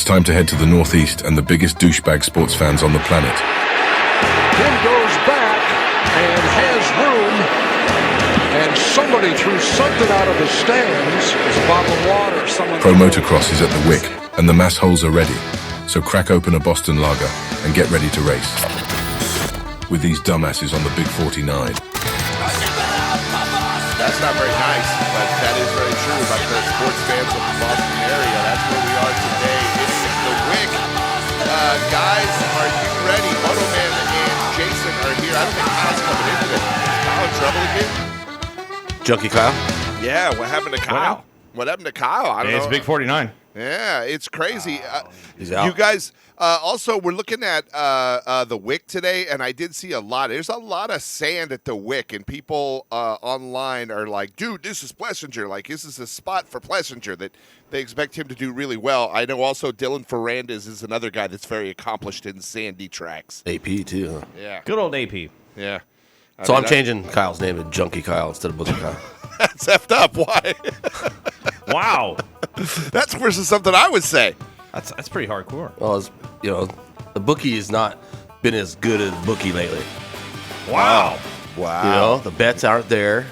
It's time to head to the Northeast and the biggest douchebag sports fans on the planet. Tim goes back and has room, and somebody threw something out of the stands. There's a bottle of water. Pro Motocross is at the Wick, and the mass holes are ready. So crack open a Boston Lager and get ready to race. With these dumbasses on the Big 49. That's not very nice, but that is very true about the sports fans of the Boston area. That's where we are today. It's the Wick. Guys, are you ready? Moto Man and Jason are here. I don't think Kyle's coming in today. Is Kyle in trouble again? Junkie Kyle? Yeah, what happened to Kyle? What happened to Kyle? I don't know. It's Big 49. Yeah, it's crazy. He's out. You guys, also, we're looking at the Wick today, and I did see a lot. There's a lot of sand at the Wick, and people online are like, dude, this is Plessinger. Like, this is a spot for Plessinger that they expect him to do really well. I know also Dylan Ferrandez is another guy that's very accomplished in sandy tracks. AP, too. Huh? Yeah. Good old AP. Yeah. So I'm changing Kyle's name to Junkie Kyle instead of Bookie Kyle. That's effed up. Why? Wow. That's versus something I would say. That's pretty hardcore. Well, the bookie has not been as good as Bookie lately. Wow. Wow. The bets aren't there.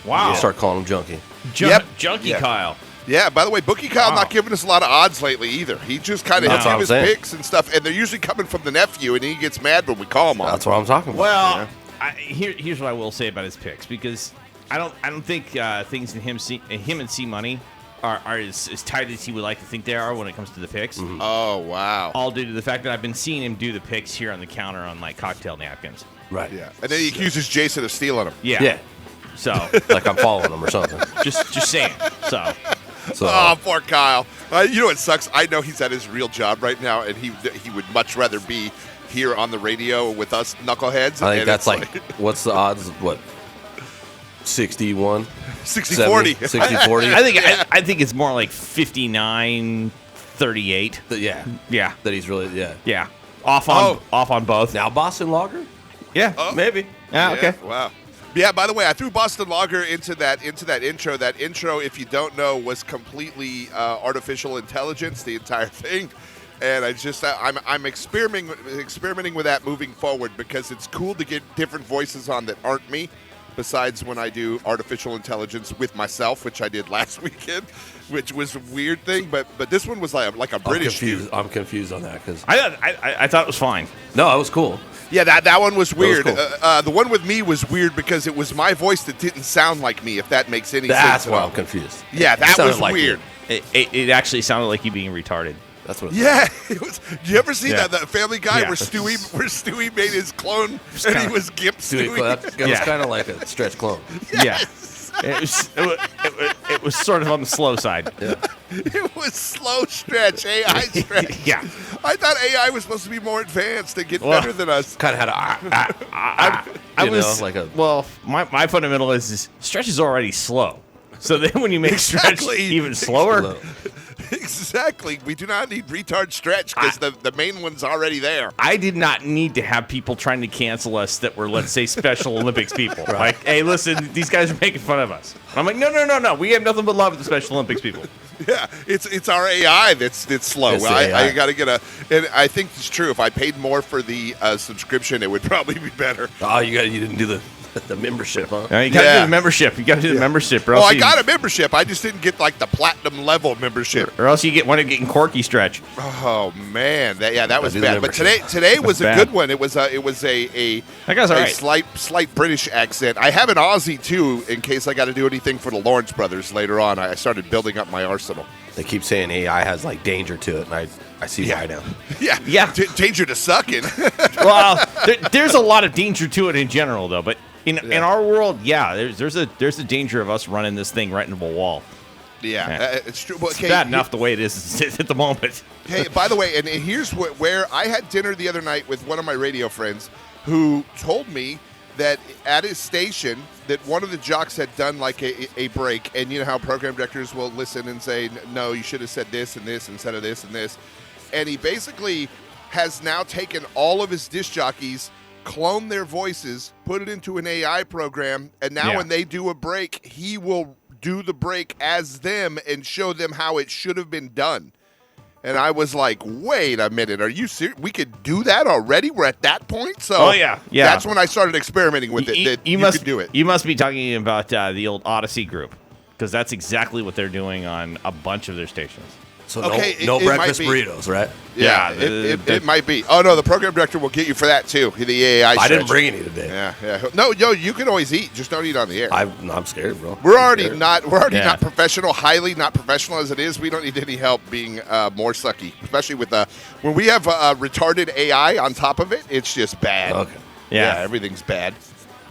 Wow. You start calling him Junkie. Junkie Kyle. Yeah, by the way, Bookie Kyle not giving us a lot of odds lately either. He just kind of hits him his picks and stuff, and they're usually coming from the nephew, and he gets mad when we call him on. That's what I'm talking about. Well, here's what I will say about his picks, because I don't think things in him and C Money are as tight as he would like to think they are when it comes to the picks. Mm-hmm. Oh, wow. All due to the fact that I've been seeing him do the picks here on the counter on like cocktail napkins. Right. Yeah. And then he accuses Jason of stealing them. Yeah. So like I'm following him or something. just saying. So oh, poor Kyle. You know what sucks? I know he's at his real job right now, and he would much rather be here on the radio with us knuckleheads. I think that's like, what's the odds? What? 61? 60-40. 60-40? I think it's more like 59-38. Yeah. That he's really, Yeah. Off on both. Now Boston Lager? Yeah. Oh. Maybe. Yeah, okay. Wow. Yeah, by the way, I threw Boston Lager into that intro. That intro, if you don't know, was completely artificial intelligence, the entire thing. And I'm experimenting with that moving forward, because it's cool to get different voices on that aren't me, besides when I do artificial intelligence with myself, which I did last weekend, which was a weird thing. But this one was like a British dude. I'm confused on that because I thought it was fine. No, it was cool. Yeah, that one was weird. Cool. The one with me was weird because it was my voice that didn't sound like me, if that makes any sense. That's why I'm confused. Yeah, that was like weird. It actually sounded like you being retarded. That's what. Yeah, it was. Did you ever see that Family Guy Yeah. where Stewie made his clone and he was Gimp Stewie? That was kind of like a stretch clone. Yes. Yeah. It was sort of on the slow side. Yeah. It was slow stretch, AI stretch. Yeah. I thought AI was supposed to be more advanced and get better than us. Kind of had my fundamental is stretch is already slow. So then when you make stretch even slower. Exactly. We do not need retard stretch because the main one's already there. I did not need to have people trying to cancel us that were, let's say, Special Olympics people. Right. Like, hey, listen, these guys are making fun of us. I'm like, no. We have nothing but love for the Special Olympics people. Yeah, it's our AI that's slow. I got to get and I think it's true. If I paid more for the subscription, it would probably be better. Oh, you didn't do the membership, huh? You got to do the membership. You got to do the membership, bro. Oh, I got a membership. I just didn't get like the platinum level membership. Or else you wind up getting Corky stretch. Oh man, that was bad. But today was a good one. It was a that guy's all right. slight British accent. I have an Aussie too, in case I got to do anything for the Lawrence brothers later on. I started building up my arsenal. They keep saying AI has like danger to it, and I see why now. Yeah. Danger to sucking. Well, there's a lot of danger to it in general, though. But in our world, there's a danger of us running this thing right into a wall. Yeah. It's true. Well, it's bad enough the way it is at the moment. Hey, by the way, and here's where I had dinner the other night with one of my radio friends who told me that at his station that one of the jocks had done like a break, and you know how program directors will listen and say, no, you should have said this and this instead of this and this. And he basically has now taken all of his disc jockeys, clone their voices, put it into an AI program, and now when they do a break, he will do the break as them and show them how it should have been done. And I was like, wait a minute, are you serious? We could do that already? We're at that point? So Oh, yeah. that's when I started experimenting with it, that you could do it. You must be talking about the old Odyssey group, because that's exactly what they're doing on a bunch of their stations. So Okay, no it breakfast might be. burritos, right? Yeah, it might be. Oh, no, the program director will get you for that, too, the AI I didn't stretch. bring any today. Yeah. No, you can always eat. Just don't eat on the air. I'm scared, bro. We're already not Yeah. not professional, highly not professional as it is. We don't need any help being more sucky, especially with when we have retarded AI on top of it. It's just bad. Okay. Yeah. Everything's bad.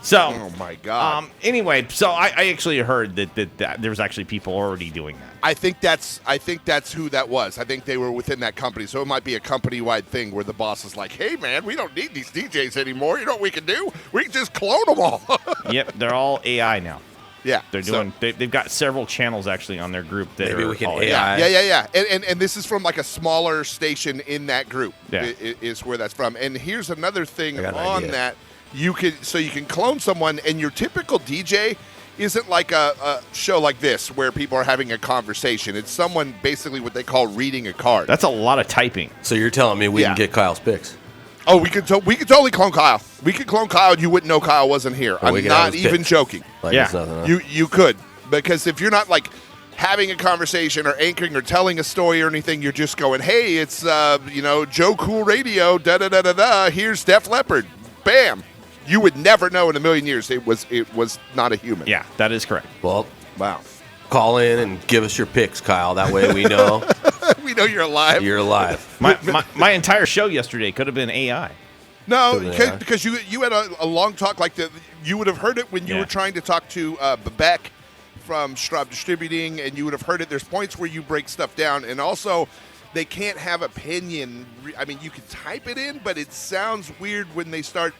So, Oh my god. anyway, so I actually heard that there was actually people already doing that. I think that's who that was. I think they were within that company, so it might be a company-wide thing where the boss is like, "Hey, man, we don't need these DJs anymore. You know what we can do? We can just clone them all." Yep, they're all AI now. Yeah, They're so- doing. They've got several channels actually on their group that Maybe are we can all AI. Yeah. And this is from like a smaller station in that group. Yeah. Is where that's from. And here's another thing I got an on idea. that. You can clone someone, and your typical DJ isn't like a show like this where people are having a conversation. It's someone basically what they call reading a card. That's a lot of typing. So you're telling me we Yeah. can get Kyle's picks? Oh, we could totally clone Kyle. We could clone Kyle, and you wouldn't know Kyle wasn't here. Or we I'm could have not his even picks. joking. Like Yeah. it's nothing, huh? You could, because if you're not like having a conversation or anchoring or telling a story or anything, you're just going, "Hey, it's Joe Cool Radio, da da da da da. Here's Def Leppard." Bam. You would never know in a million years it was not a human. Yeah, that is correct. Well, Wow. call in and give us your picks, Kyle. That way we know We know you're alive. you're alive. My entire show yesterday could have been AI. No, Yeah. because you had a long talk like that. You would have heard it when you Yeah. were trying to talk to Babek from Straub Distributing, and you would have heard it. There's points where you break stuff down, and also they can't have opinion. I mean, you can type it in, but it sounds weird when they start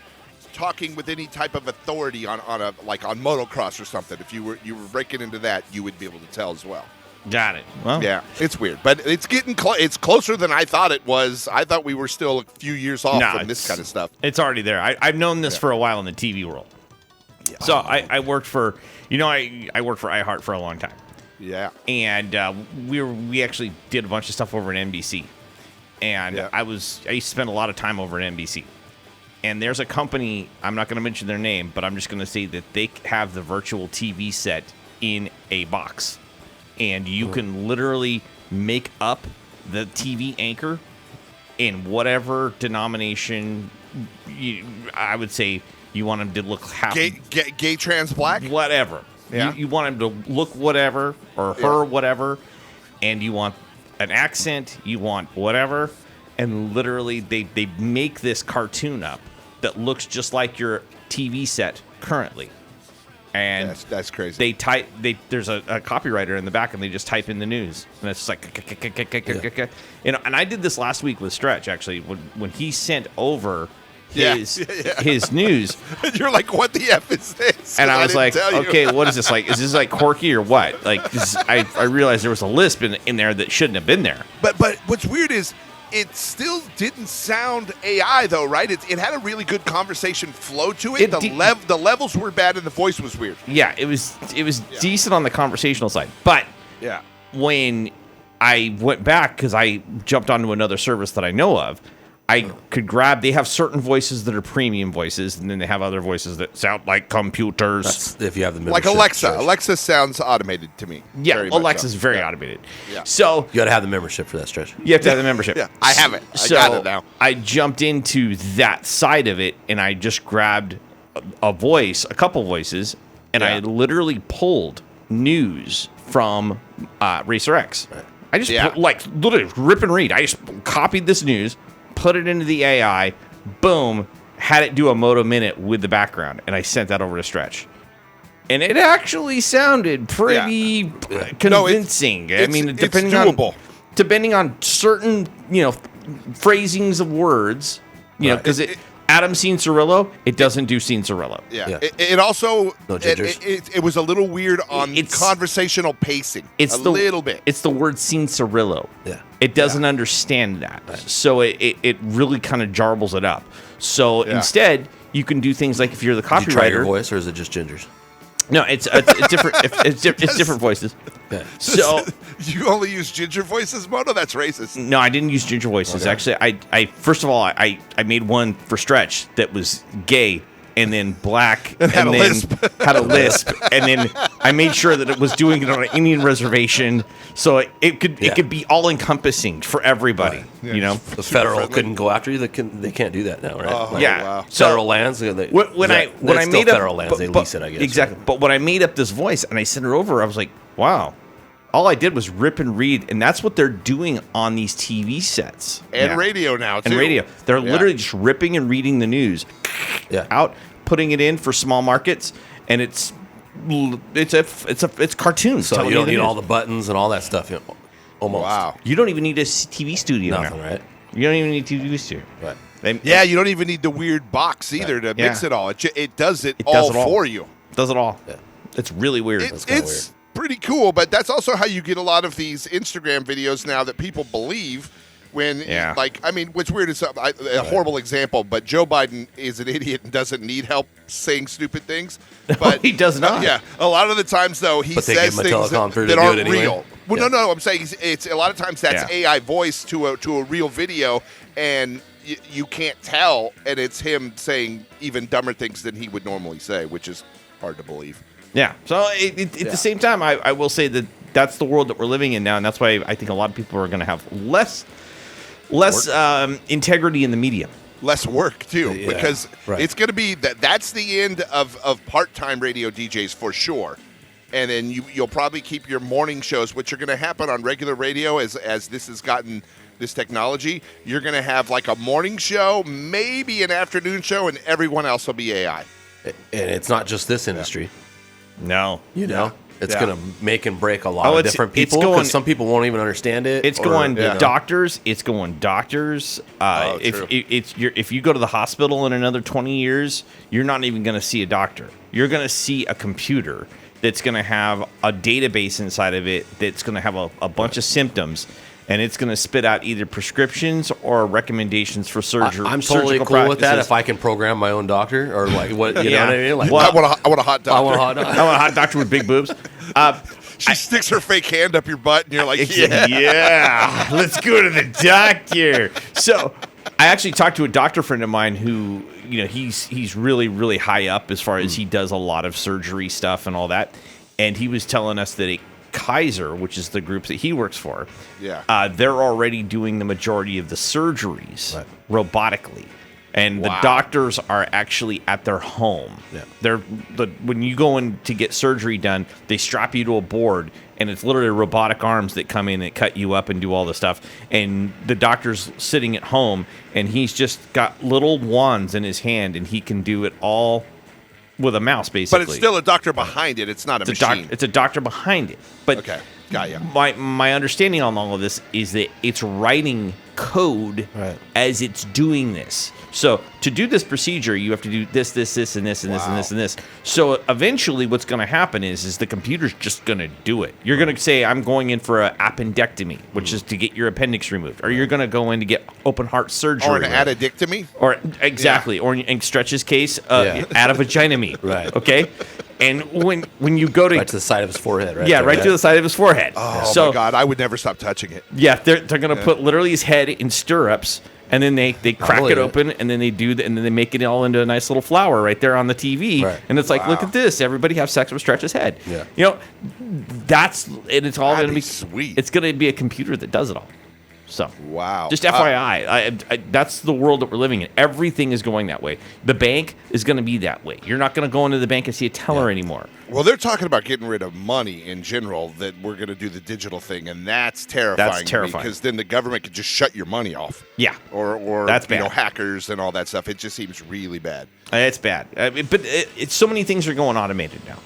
talking with any type of authority on motocross or something. If you were breaking into that, you would be able to tell as well. Got it. Well, Yeah, it's weird, but it's getting it's closer than I thought it was. I thought we were still a few years off No, from this it's- kind of stuff. It's already there. I've known this for a while in the TV world. So I worked for I worked for iHeart for a long time, Yeah. and we actually did a bunch of stuff over at NBC, and Yeah. I used to spend a lot of time over at NBC. And there's a company, I'm not going to mention their name, but I'm just going to say that they have the virtual TV set in a box. And you can literally make up the TV anchor in whatever denomination I would say you want him to look half. Gay trans black. Whatever. Yeah. You want him to look whatever, or her whatever, and you want an accent, you want whatever. And literally, they make this cartoon up that looks just like your TV set currently. And That's crazy. there's a copywriter in the back, and they just type in the news, and it's just like, and I did this last week with Stretch actually when he sent over his news, You're like, what the F is this? and I was didn't like, tell you. okay, what is this like? Is this like quirky or what? Like, I realized there was a lisp in there that shouldn't have been there. But what's weird is it still didn't sound AI though, right? It had a really good conversation flow to it. The levels were bad and the voice was weird. Yeah, it was decent on the conversational side, but Yeah. when I went back, because I jumped onto another service that I know of, I could grab, they have certain voices that are premium voices, and then they have other voices that sound like computers. That's if you have the Like membership, Alexa. Stretch. Alexa sounds automated to me. Yeah, Very much Alexa's so. very Yeah. automated. Yeah. So You got to have the membership for that, Stretch. you have to have the membership. Yeah, I have it. I So got it now. I jumped into that side of it, and I just grabbed a couple voices, and I Yeah. literally pulled news from Racer X. I just literally rip and read. I just copied this news, put it into the AI, boom, had it do a Moto Minute with the background, and I sent that over to Stretch. And it actually sounded pretty convincing. I mean, it's depending doable. depending on certain, phrasings of words, because Adam Cianciarillo, it doesn't do Cianciarillo. Yeah. Yeah. It also No gingers. it was a little weird on It's- conversational pacing. It's a little bit. It's the word Cianciarillo. Yeah. It doesn't understand that. So it really kind of jarbles it up. So instead, you can do things like if you're the Did you try your copywriter. voice, or is it just Ginger's? No, it's different. It's different voices. Yeah. So You only use ginger voices, Moto? That's racist. no, I didn't use ginger voices. Okay. Actually, I first of all, I made one for Stretch that was gay and then black and had a then lisp. had a lisp, and then I made sure that it was doing it on an Indian reservation, so it could be all encompassing for everybody. Right. Yeah, You know, The federal couldn't go after you. They can't do that now, right? Oh, yeah. wow. So Federal lands. when I made up federal lands, they lease it. I guess. exactly. But when I made up this voice and I sent it over, I was like, wow. All I did was rip and read, and that's what they're doing on these TV sets And now. radio now, too. And radio. They're Yeah. literally just ripping and reading the news Yeah. out, putting it in for small markets, and it's cartoons. So telling you don't the need news. all the buttons and all that stuff. Almost. Wow. You don't even need a TV studio Nothing, now. right? You don't even need a TV studio. Right. They- Yeah, you don't even need the weird box either to mix Yeah. it all. It does it, It all does it all. for you. does it all. Yeah. It's really weird. It's pretty cool, but that's also how you get a lot of these Instagram videos now that people believe when, Yeah. like, I mean, what's weird is a horrible example, but Joe Biden is an idiot and doesn't need help saying stupid things. But he does not. Yeah, a lot of the times though he But they says give him a things teleprompter to that do aren't it anyway. real. Well, Yeah. no, I'm saying it's a lot of times that's Yeah. AI voice to a real video, and you can't tell, and it's him saying even dumber things than he would normally say, which is hard to believe. Yeah. So at the same time, I will say that that's the world that we're living in now, and that's why I think a lot of people are going to have less integrity in the media. Less work too, Yeah, because right. it's going to be that's the end of part-time radio DJs for sure. And then you'll probably keep your morning shows, which are going to happen on regular radio as this has gotten this technology. You're going to have like a morning show, maybe an afternoon show, and everyone else will be AI. And it's not just this industry. No. You know, it's Yeah. going to make and break a lot Oh, of it's- different it's people. going- Because some people won't even understand it. It's or, going you know. doctors. It's going doctors. true. If you go to the hospital in another 20 years, you're not even going to see a doctor. You're going to see a computer that's going to have a database inside of it that's going to have a bunch of symptoms, and it's going to spit out either prescriptions or recommendations for surgery. I'm totally surgical cool with that practices. if I can program my own doctor or like what you Yeah. know what I mean. Like, Well, I want a hot doctor. I want a hot dog. I want a hot doctor with big boobs. She sticks her fake hand up your butt, and you're like, yeah. Yeah, let's go to the doctor. So I actually talked to a doctor friend of mine who, you know, he's really, really high up as far as he does a lot of surgery stuff and all that. And he was telling us that at Kaiser, which is the group that he works for, Yeah. they're already doing the majority of the surgeries robotically. And the Wow. doctors are actually at their home. Yeah. When you go in to get surgery done, they strap you to a board, and it's literally robotic arms that come in and cut you up and do all the stuff. And the doctor's sitting at home, and he's just got little wands in his hand, and he can do it all with a mouse, basically. But it's still a doctor behind it. It's not a machine. It's a doctor behind it. But Okay, got ya. My understanding on all of this is that it's writing code Right. as it's doing this. So to do this procedure, you have to do this, and this, and this, and this, and this. So eventually, what's going to happen is the computer's just going to do it. You're going to say, "I'm going in for an appendectomy," which is to get your appendix removed, or you're going to go in to get open heart surgery, Or an addictomy. or exactly, or in Stretch's case, Yeah. add a vaginomy. Right. Okay. And when you go to Right to the side of his forehead, right? yeah, there, right to the side of his forehead. Oh so my God, I would never stop touching it. yeah, they're going to put literally his head in stirrups, and then they crack believe it it. open, and then and then they make it all into a nice little flower right there on the TV, Right. and it's like, look Wow. at this, everybody have sex with Stretch's head. Yeah. You know, it's all That'd going to be be sweet. It's going to be a computer that does it all. So Wow. just FYI, that's the world that we're living in. Everything is going that way. The bank is going to be that way. You're not going to go into the bank and see a teller anymore. Well, they're talking about getting rid of money in general, that we're going to do the digital thing, and that's terrifying. That's terrifying. Because then the government could just shut your money off. Yeah. Or That's you know, bad. hackers and all that stuff. It just seems really bad. It's bad, but it's so many things are going automated now.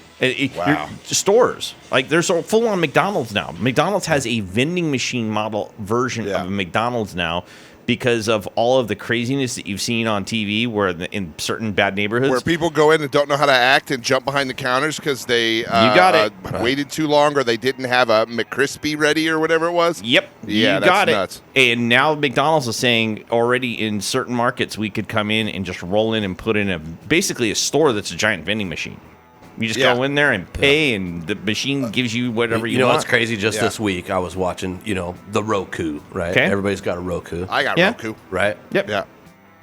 Wow. Stores, like there's a full-on McDonald's now. McDonald's has a vending machine model version Yeah. of a McDonald's now because of all of the craziness that you've seen on TV, where in certain bad neighborhoods, Where people go in and don't know how to act and jump behind the counters because they got it. waited too long, or they didn't have a McCrispy ready or whatever it was. Yep. Yeah, you that's got nuts. it. And now McDonald's is saying already in certain markets we could come in and just roll in and put in basically a store that's a giant vending machine. You just go in there and pay, and the machine gives you whatever you know want. what's crazy? Just this week, I was watching, the Roku, right? Okay. Everybody's got a Roku. I got Roku. Right? Yep. Yeah.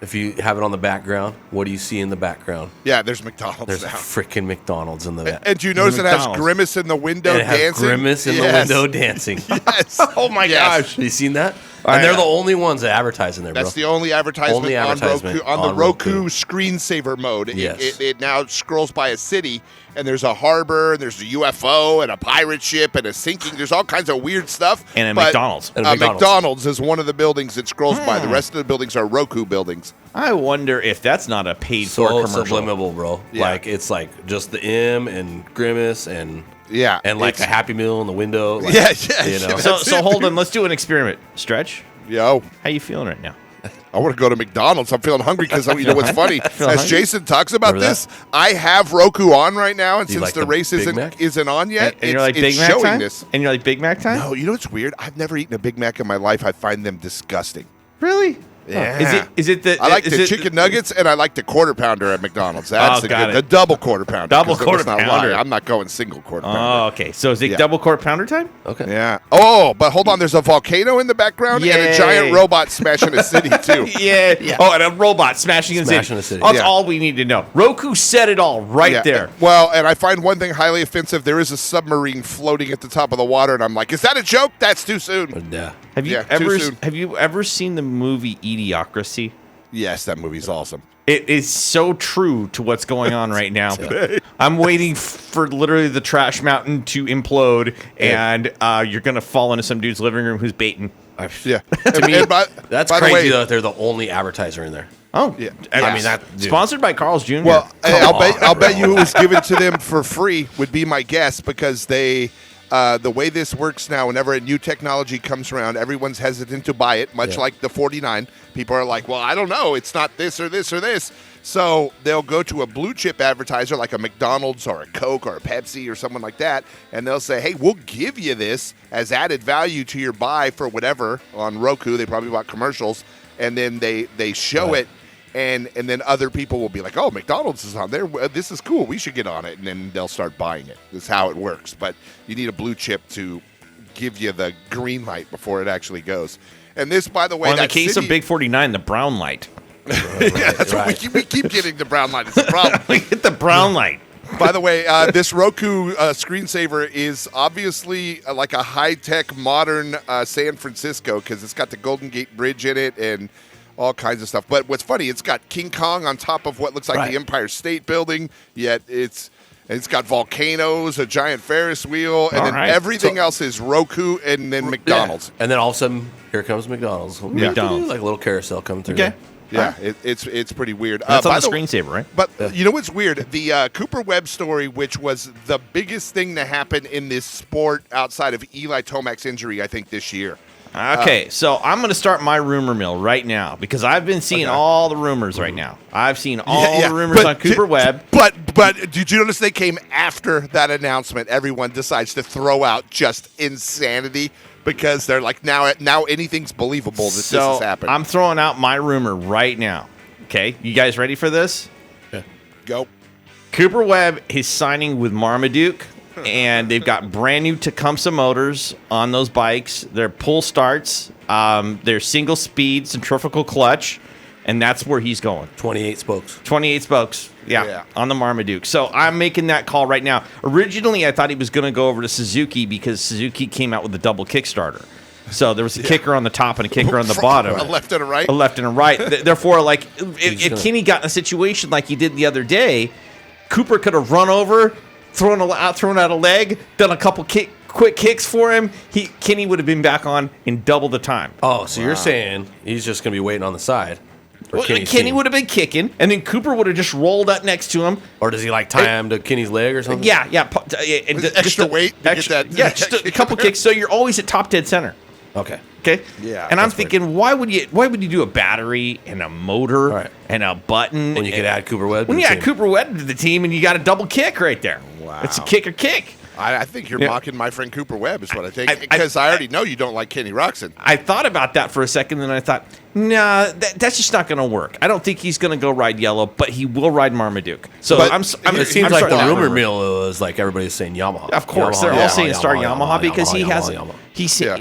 If you have it on the background, what do you see in the background? Yeah, there's McDonald's There's a now. freaking McDonald's in the back. And do you notice it has McDonald's. Grimace in the window And it has dancing? Grimace in the window dancing. Yes. Oh my gosh. Have you seen that? And they're the only ones that advertise in there, bro. That's the only advertisement, Only advertisement on the on Roku Roku. screensaver mode. Yes. It now scrolls by a city, and there's a harbor, and there's a UFO, and a pirate ship, and a sinking. There's all kinds of weird stuff. And a but, McDonald's. And a McDonald's. McDonald's is one of the buildings it scrolls by. The rest of the buildings are Roku buildings. I wonder if that's not a paid-for So commercial. subliminal, bro. Yeah. Like, it's like just the M and Grimace and Yeah. like it's- a Happy Meal in the window. Like, Yeah. You know? So hold on. Let's do an experiment. Stretch, Yo. how you feeling right now? I want to go to McDonald's. I'm feeling hungry because you know what's funny? As hungry? Jason talks about Remember this, I have Roku on right now, and Do you since like the the race Big Mac? isn't on yet, And you're like it's Big Mac showing time? this. And you're like Big Mac time? No, you know what's weird? I've never eaten a Big Mac in my life. I find them disgusting. Really? Yeah. Is it the I like is the it- chicken nuggets, and I like the quarter pounder at McDonald's. That's got it. the double quarter pounder. Double 'cause quarter let's not pounder. lie, I'm not going single quarter Oh, pounder. okay. So is it Yeah. double quart pounder time? Okay. Yeah. Oh, but hold on. There's a volcano in the background and a Yay. giant robot smashing a city too. Yeah. Oh, and a robot smashing in Smashing the city. That's Yeah. all we need to know. Roku said it all right Yeah. there. Well, and I find one thing highly offensive. There is a submarine floating at the top of the water, and I'm like, is that a joke? That's too soon. Yeah. Have you Yeah, too soon. ever seen the movie Idiocracy? Yes, that movie's awesome. It is so true to what's going on right now. I'm waiting for literally the trash mountain to implode, and you're gonna fall into some dude's living room who's baiting. Yeah. To me, that's by the crazy way, that they're the only advertiser in there. Oh, Yeah. I mean, that dude. sponsored by Carl's Jr. Well, Come I'll bet you it was given to them for free would be my guess because they. The way this works now, whenever a new technology comes around, everyone's hesitant to buy it, much like the 49. People are like, well, I don't know. It's not this or this or this. So they'll go to a blue chip advertiser like a McDonald's or a Coke or a Pepsi or someone like that, and they'll say, hey, we'll give you this as added value to your buy for whatever on Roku. They probably bought commercials, and then they show it. And then other people will be like, oh, McDonald's is on there. This is cool. We should get on it. And then they'll start buying it. That's how it works. But you need a blue chip to give you the green light before it actually goes. And this, by the way, Well, in the that case city, of Big 49, the brown light. yeah, that's what we keep getting the brown light. It's a problem. We hit the brown light. By the way, this Roku screensaver is obviously like a high-tech, modern San Francisco because it's got the Golden Gate Bridge in it and all kinds of stuff. But what's funny, it's got King Kong on top of what looks like the Empire State Building, yet it's got volcanoes, a giant Ferris wheel, and then everything else is Roku and then McDonald's. Yeah. And then all of a sudden, here comes McDonald's. McDonald's. Like a little carousel coming through. Okay. Yeah, it's pretty weird. That's on by the screensaver, right? But you know what's weird? The Cooper Webb story, which was the biggest thing to happen in this sport outside of Eli Tomac's injury, I think, this year. Okay, so I'm going to start my rumor mill right now because I've been seeing all the rumors right now. I've seen all the rumors on Cooper Webb. But did you notice they came after that announcement? Everyone decides to throw out just insanity because they're like, now anything's believable that this has happened. I'm throwing out my rumor right now. Okay, you guys ready for this? Go. Cooper Webb is signing with Marmaduke, and they've got brand new Tecumseh motors on those bikes. They're pull starts. They're single speed centrifugal clutch, and that's where he's going. 28 spokes. 28 spokes, yeah, on the Marmaduke. So I'm making that call right now. Originally, I thought he was going to go over to Suzuki because Suzuki came out with a double Kickstarter. So there was a kicker on the top and a kicker on the bottom. A left and a right? A left and a right. Therefore, like, if Kenny got in a situation like he did the other day, Cooper could have run over, thrown out a leg, done a couple quick kicks for him. Kenny would have been back on in double the time. Oh, so you're saying he's just going to be waiting on the side? Well, Kenny would have been kicking, and then Cooper would have just rolled up next to him. Or does he like tie him to Kenny's leg or something? Yeah. And Extra weight to get that. Yeah, just a couple kicks. So you're always at top dead center. Okay. Okay. Yeah, And I'm that's thinking, why would you do a battery and a motor and a button When you could add Cooper Webb to when the you team. add Cooper Webb to the team and you got a double kick right there? Wow. It's a kick or kick. I think you're mocking my friend Cooper Webb is what I think, I- because I already know you don't like Kenny Roczen. I thought about that for a second, then I thought, nah, that's just not going to work. I don't think he's going to go ride yellow, but he will ride Marmaduke. So But It seems like the rumor mill is like everybody's saying Yamaha. Of course, Yamaha, they're all Yamaha, saying Star Yamaha because he has. Yamaha.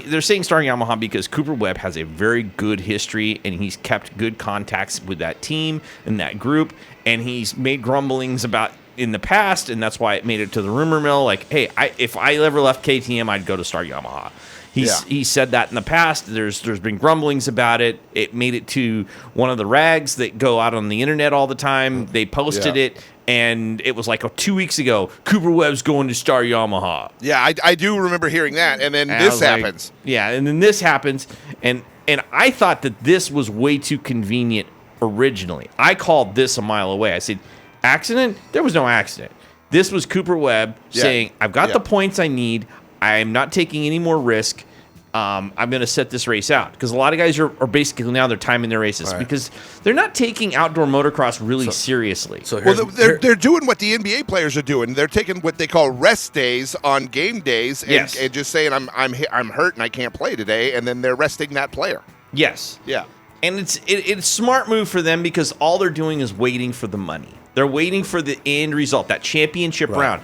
They're saying Star Yamaha because Cooper Webb has a very good history and he's kept good contacts with that team and that group, and he's made grumblings about in the past, and that's why it made it to the rumor mill. Like, hey, if I ever left KTM, I'd go to Star Yamaha. He said that in the past. There's been grumblings about it. It made it to one of the rags that go out on the internet all the time. They posted it, and it was like 2 weeks ago. Cooper Webb's going to Star Yamaha. Yeah, I do remember hearing that, and then this happens. And then this happens, and I thought that this was way too convenient originally. I called this a mile away. I said, accident? There was no accident. This was Cooper Webb saying, I've got the points I need. I'm not taking any more risk. I'm going to set this race out. Because a lot of guys are basically now they're timing their races because they're not taking outdoor motocross really seriously. So they're doing what the NBA players are doing. They're taking what they call rest days on game days and just saying I'm hurt and I can't play today, and then they're resting that player. Yes. Yeah. And it's a smart move for them because all they're doing is waiting for the money. They're waiting for the end result, that championship round.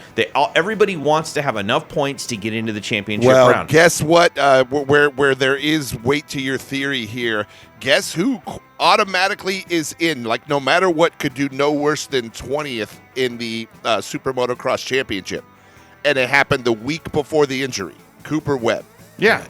Everybody wants to have enough points to get into the championship round. Well, guess what? Where there is weight to your theory here, guess who automatically is in? Like, no matter what, could do no worse than 20th in the Super Motocross Championship. And it happened the week before the injury. Cooper Webb. Yeah.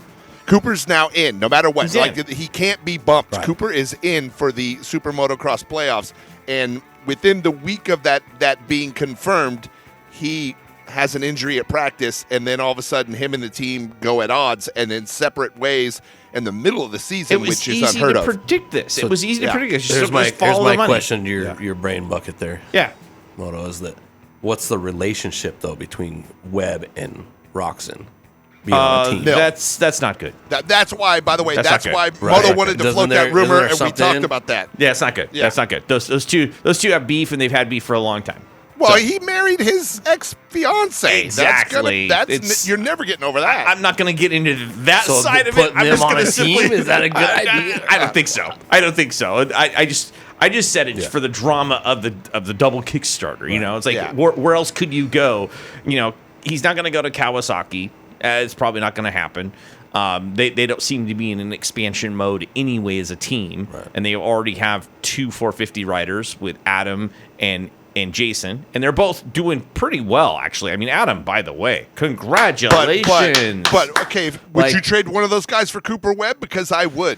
Cooper's now in, no matter what. He's like in. He can't be bumped. Right. Cooper is in for the Super Motocross playoffs, and within the week of that being confirmed, he has an injury at practice, and then all of a sudden, him and the team go at odds and in separate ways in the middle of the season, which is unheard of. It was easy to predict this. It was easy to predict this. Here's Just my follow the money. question to your brain bucket there. Yeah. Moto, is that what's the relationship though between Webb and Roczen being on a team? That's not good. That's why, by the way, That's that's not why good. Moto Right. wanted to Doesn't float there- that rumor, isn't there and we talked something? about that. Yeah, it's not good. Yeah. That's not good. Those two have beef, and they've had beef for a long time. Well, So- he married his ex-fiancée. Exactly. You're never getting over that. I'm not going to get into that So side of it. putting I'm them just on going a to simply. team? Is that a good idea? I don't think so. I just said it just for the drama of the double Kickstarter. You know, it's like where else could you go? You know, he's not going to go to Kawasaki. It's probably not going to happen. They don't seem to be in an expansion mode anyway as a team, and they already have 2 450 riders with Adam and Jason, and they're both doing pretty well, actually. I mean, Adam, by the way, congratulations. But okay, would you trade one of those guys for Cooper Webb? Because I would.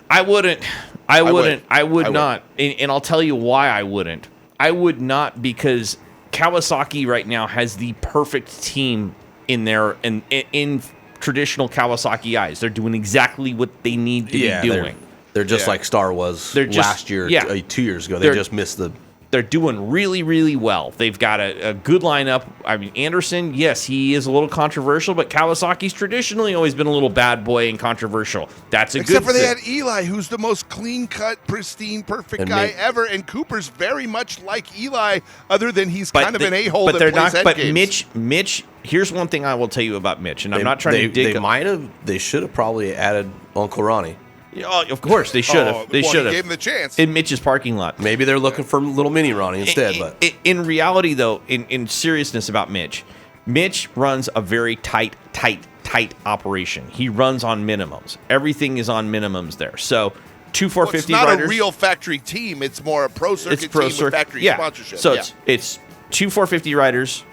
I wouldn't. I would would. not. And I'll tell you why I wouldn't. I would not because Kawasaki right now has the perfect team in their in traditional Kawasaki eyes. They're doing exactly what they need to be doing. They're just like Star was last year, 2 years ago. They just missed the. They're doing really, really well. They've got a good lineup. I mean, Anderson, yes, he is a little controversial, but Kawasaki's traditionally always been a little bad boy and controversial. That's a good thing. Except for they had Eli, who's the most clean-cut, pristine, perfect guy ever, and Cooper's very much like Eli, other than he's kind of an a-hole that plays head But games. Mitch, here's one thing I will tell you about Mitch, and I'm not trying to dig. They should have probably added Uncle Ronnie. Oh, of course, they should have. They should have. Gave him the chance. In Mitch's parking lot. Maybe they're looking for little mini Ronnie instead. But in reality, though, in seriousness about Mitch runs a very tight operation. He runs on minimums. Everything is on minimums there. So 2 450 it's not riders. a real factory team. It's more a pro circuit team with factory sponsorship. So it's 2 450 riders,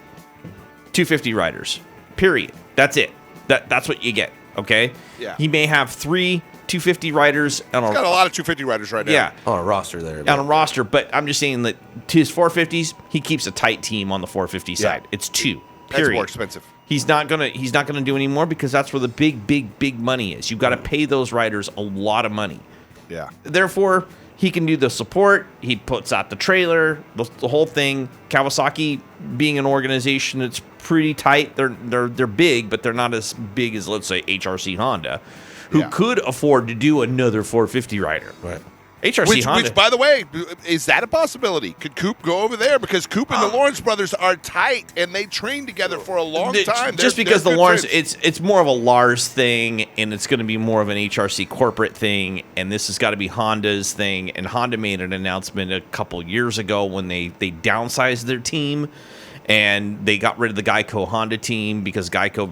250 riders. Period. That's it. That's what you get. Okay. Yeah. He may have 3 250 riders on He's got a lot of 250 riders right now. Yeah. on a roster there. On a roster, but I'm just saying that to his 450s, he keeps a tight team on the 450 side. It's 2. That's Period. more expensive. He's not gonna do any more because that's where the big money is. You've got to pay those riders a lot of money. Yeah. Therefore, he can do the support. He puts out the trailer, the whole thing. Kawasaki, being an organization that's pretty tight, they're big, but they're not as big as, let's say, HRC Honda, who could afford to do another 450 rider. Right. HRC Honda. Which, by the way, is that a possibility? Could Coop go over there? Because Coop and the Lawrence brothers are tight, and they trained together for a long time. Just because the Lawrence, it's more of a Lars thing, and it's going to be more of an HRC corporate thing, and this has got to be Honda's thing. And Honda made an announcement a couple years ago when they downsized their team, and they got rid of the Geico Honda team because Geico,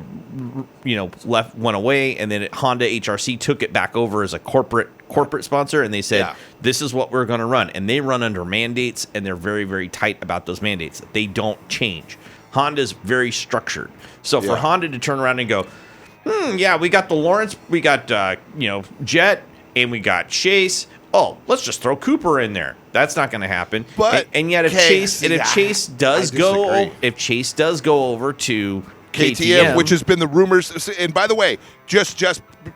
went away, and then Honda HRC took it back over as a corporate sponsor, and they said, this is what we're going to run. And they run under mandates, and they're very, very tight about those mandates. They don't change. Honda's very structured. So for Honda to turn around and go, we got the Lawrence, we got, Jet, and we got Chase. Oh, let's just throw Cooper in there. That's not going to happen. But and yet, if Chase does go over to KTM, which has been the rumors, and by the way, just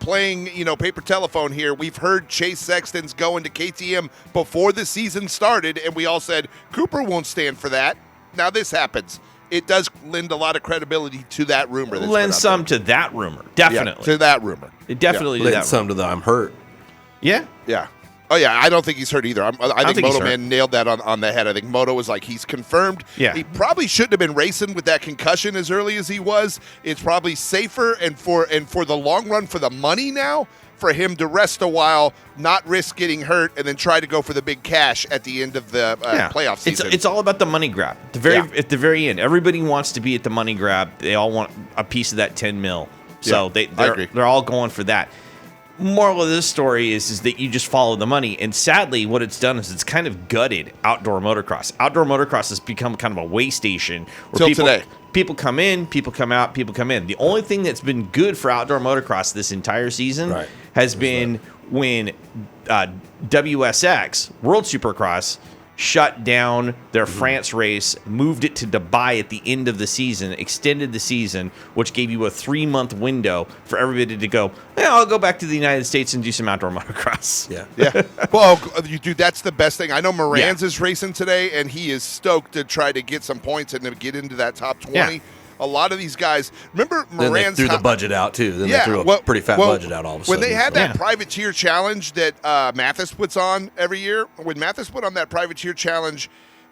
playing paper telephone here, we've heard Chase Sexton's going to KTM before the season started, and we all said Cooper won't stand for that. Now this happens. It does lend a lot of credibility to that rumor. Lend some to that rumor, definitely. To that rumor, it definitely lend some to the I'm hurt. Yeah. Oh, yeah, I don't think he's hurt either. I think Moto Man nailed that on the head. I think Moto was like, he's confirmed. Yeah. He probably shouldn't have been racing with that concussion as early as he was. It's probably safer and for the long run, for the money now, for him to rest a while, not risk getting hurt, and then try to go for the big cash at the end of the playoff season. It's all about the money grab. At the very end, everybody wants to be at the money grab. They all want a piece of that $10 million. So they're all going for that. Moral of this story is that you just follow the money, and sadly what it's done is it's kind of gutted outdoor motocross. Outdoor motocross has become kind of a way station where people come in, people come out, people come in. The only thing that's been good for outdoor motocross this entire season has been when WSX, World Supercross, shut down their France race, moved it to Dubai at the end of the season, extended the season, which gave you a 3-month window for everybody to go, I'll go back to the United States and do some outdoor motocross. Yeah. Well, dude, that's the best thing. I know Moran's is racing today, and he is stoked to try to get some points and to get into that top 20. Yeah. A lot of these guys, remember Moran's... Then they threw the budget out, too. Then they threw a pretty fat budget out all of a sudden. When they had that privateer challenge that Mathis puts on every year, when Mathis put on that privateer challenge,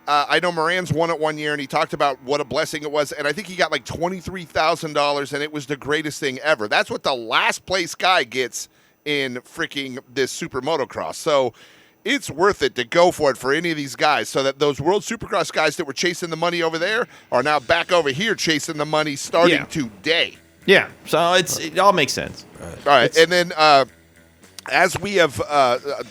I know Moran's won it one year, and he talked about what a blessing it was, and I think he got like $23,000, and it was the greatest thing ever. That's what the last place guy gets in freaking this Super Motocross. So it's worth it to go for it for any of these guys, so that those World Supercross guys that were chasing the money over there are now back over here chasing the money starting today. Yeah, so it all makes sense. All right, and then as we have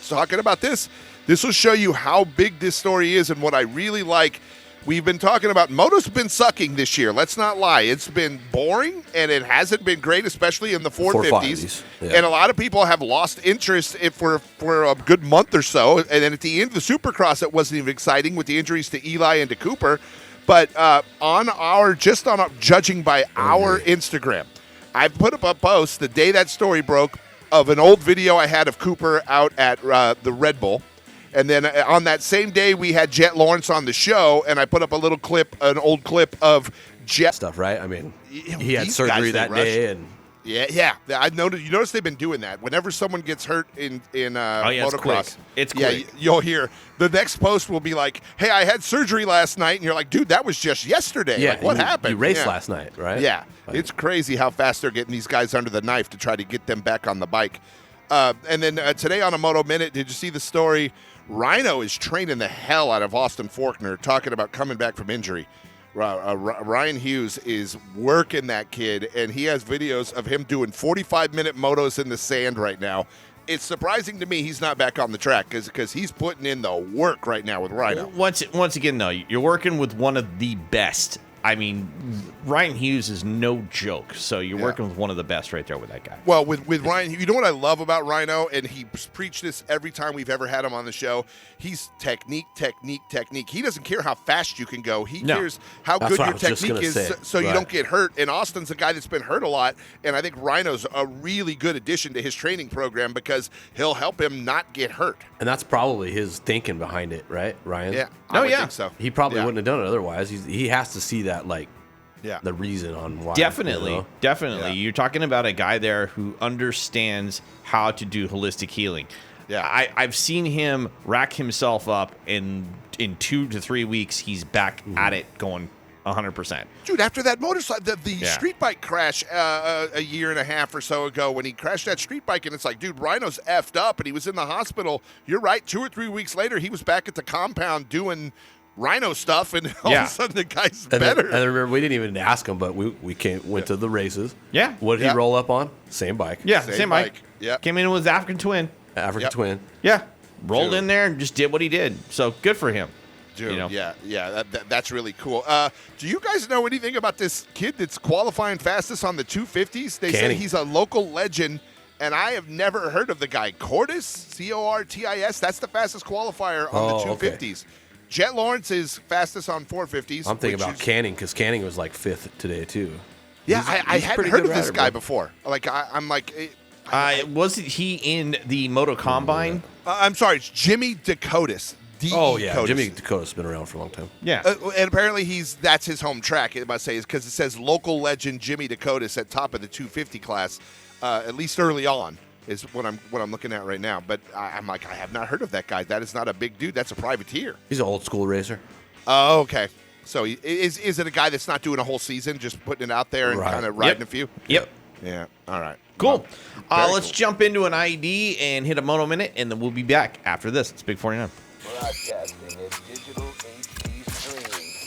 talking about this will show you how big this story is, and what I really like. We've been talking about Moto's been sucking this year. Let's not lie. It's been boring, and it hasn't been great, especially in the 450s. And a lot of people have lost interest for a good month or so. And then at the end of the Supercross, it wasn't even exciting with the injuries to Eli and to Cooper. But judging by our Instagram, I put up a post the day that story broke of an old video I had of Cooper out at the Red Bull. And then on that same day, we had Jet Lawrence on the show, and I put up an old clip of Jet stuff. Right? I mean, he had surgery that day, and I noticed. You notice they've been doing that. Whenever someone gets hurt in motocross, it's quick. Yeah, you'll hear the next post will be like, "Hey, I had surgery last night," and you're like, "Dude, that was just yesterday. Yeah, like, what happened? You raced last night, right?" Yeah, it's crazy how fast they're getting these guys under the knife to try to get them back on the bike. And then today on a Moto Minute, did you see the story? Rhino is training the hell out of Austin Faulkner, talking about coming back from injury. Ryan Hughes is working that kid, and he has videos of him doing 45-minute motos in the sand right now. It's surprising to me he's not back on the track because he's putting in the work right now with Rhino. Once again, though, you're working with one of the best. I mean, Ryan Hughes is no joke. So you're working with one of the best right there with that guy. Well, with Ryan, you know what I love about Rhino, and he preached this every time we've ever had him on the show. He's technique. He doesn't care how fast you can go. He cares how good your technique is, so you don't get hurt. And Austin's a guy that's been hurt a lot, and I think Rhino's a really good addition to his training program because he'll help him not get hurt. And that's probably his thinking behind it, right, Ryan? Yeah. I think so. He probably wouldn't have done it otherwise. He has to see that, the reason on why. Definitely. Yeah. You're talking about a guy there who understands how to do holistic healing. Yeah. I've seen him rack himself up, and in 2 to 3 weeks, he's back at it going 100%. Dude, after that motorcycle, the Yeah. street bike crash a year and a half or so ago, when he crashed that street bike, and it's like, dude, Rhino's effed up, and he was in the hospital. You're right. 2 or 3 weeks later, he was back at the compound doing Rhino stuff, and all of a sudden the guy's And better. then, and remember, we didn't even ask him, but we went to the races. Yeah. What did Yeah. he roll up on? Same bike. Yeah, Same same bike. bike. Yep. Came in with his African twin. African Yep. twin. Yeah. Rolled Dude. in there and just did what he did. So good for him. Dude, you know? yeah, that's really cool. Do you guys know anything about this kid that's qualifying fastest on the 250s? They say Canning. he's a local legend, and I have never heard of the guy. Cortis, Cortis, that's the fastest qualifier on the 250s. Jet Lawrence is fastest on 450s. I'm thinking which about is- Canning because Canning was like 5th today too. Yeah, I he's hadn't pretty heard good of this rider, guy bro. before. Like, I'm like... Wasn't he in the Moto Combine? I'm sorry, it's Jimmy Dakotas. Oh yeah, Dakotas. Jimmy Dakota's been around for a long time. Yeah. And apparently that's his home track, it must say, is because it says local legend Jimmy Dakotas at top of the 250 class, at least early on, is what I'm looking at right now. But I'm like, I have not heard of that guy. That is not a big dude. That's a privateer. He's an old school racer. Oh, okay. So is it a guy that's not doing a whole season, just putting it out there and Right. kind of riding Yep. a few? Yep. Yeah. All right. Cool. Well, very Let's cool. jump into an ID and hit a Moto Minute, and then we'll be back after this. It's Big 49. Broadcasting in digital HD stream.